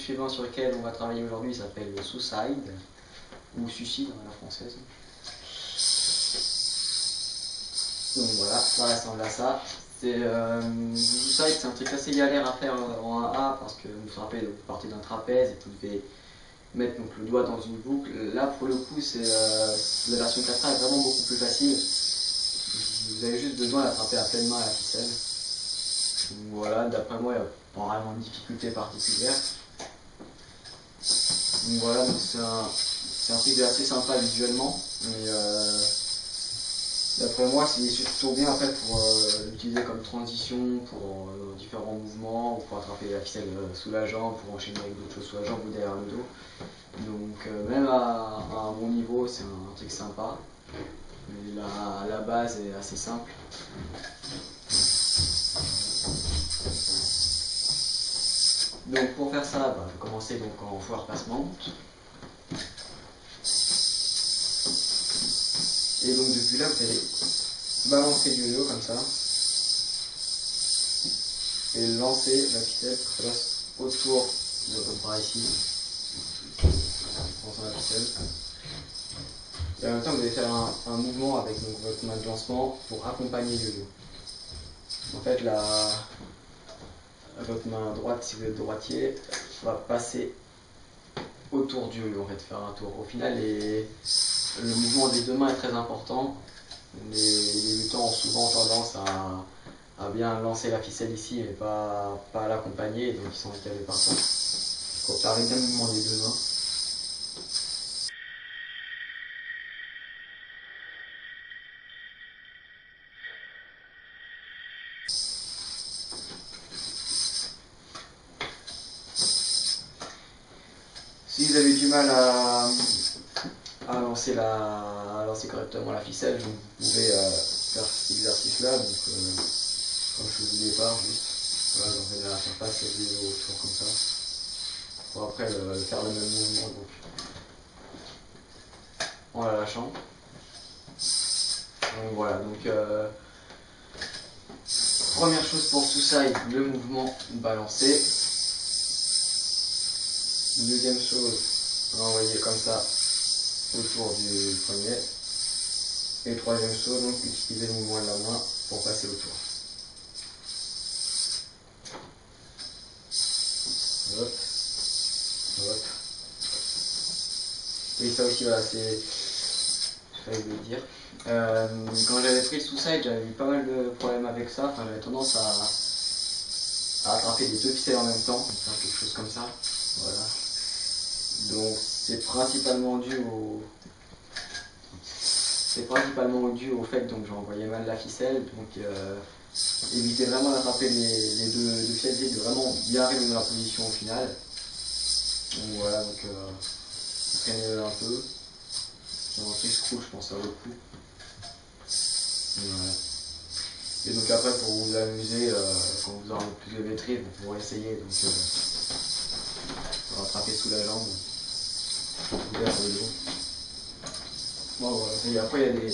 suivant sur lequel on va travailler aujourd'hui s'appelle le Suicide, ou Suicide à la française. Donc voilà, ça ressemble à ça. Le Suicide, c'est un truc assez galère à faire en 1A parce que vous vous rappelez, vous partez d'un trapèze et vous devez mettre donc, le doigt dans une boucle. Là pour le coup, la version 4A est vraiment beaucoup plus facile. Vous avez juste besoin d'attraper à pleine main la ficelle. Donc voilà, d'après moi, il n'y a pas vraiment de difficulté particulière. Donc voilà, c'est un truc assez sympa visuellement, mais d'après moi, c'est surtout bien après pour l'utiliser comme transition pour différents mouvements, ou pour attraper la ficelle sous la jambe, pour enchaîner avec d'autres choses sous la jambe ou derrière le dos. Donc même à un bon niveau, c'est un truc sympa. Mais la base est assez simple. Donc pour faire ça, je vais commencer donc en forward pass mount. Et donc depuis là, vous allez balancer du vélo comme ça. Et lancer la ficelle autour de votre bras ici. En la ficelle. Et en même temps, vous allez faire un mouvement avec donc, votre main de lancement pour accompagner le vélo. En fait, votre main droite, si vous êtes droitier, va passer autour du vélo, en fait, faire un tour. Au final, le mouvement des deux mains est très important. Les débutants ont souvent tendance à bien lancer la ficelle ici, mais pas à l'accompagner, donc ils sont handicapés par ça. Il faut observer bien le mouvement des deux mains. Si vous avez du mal à lancer correctement la ficelle, vous pouvez faire cet exercice-là. Donc, comme je faisais au départ, juste, voilà, donc venir à la surface et le vélo autour comme ça. Pour après faire le même mouvement donc, en la lâchant. Donc voilà, donc première chose pour tout ça, le mouvement balancé. Deuxième chose, l'envoyer comme ça autour du poignet. Et troisième chose, donc utiliser le mouvement de la main pour passer autour. Hop, hop. Oui, ça aussi, voilà, c'est. Je vais le dire. Quand j'avais pris le Suicide, j'avais eu pas mal de problèmes avec ça. Enfin, j'avais tendance à attraper les deux ficelles en même temps, faire quelque chose comme ça. Voilà. Donc, c'est principalement dû au fait que j'envoyais mal la ficelle. Donc, éviter vraiment d'attraper les deux ficelles et de vraiment bien arriver dans la position au final. Donc voilà, donc traînez un peu. Dans un truc screw, je pense que ça vaut le coup. Voilà. Et donc après, pour vous amuser, quand vous aurez plus de maîtrise, vous pourrez essayer donc rattraper sous la jambe, ouvert sur le dos. Bon voilà. Et après, il y a des.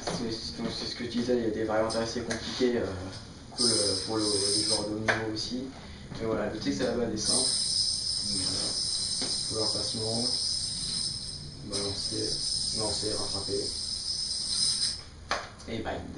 C'est ce que je disais, il y a des variantes assez compliquées pour les joueurs de haut niveau aussi. Mais voilà, le texte à la base est simple. Voilà. Pouvoir passement, balancer, lancer, rattraper. Et bind.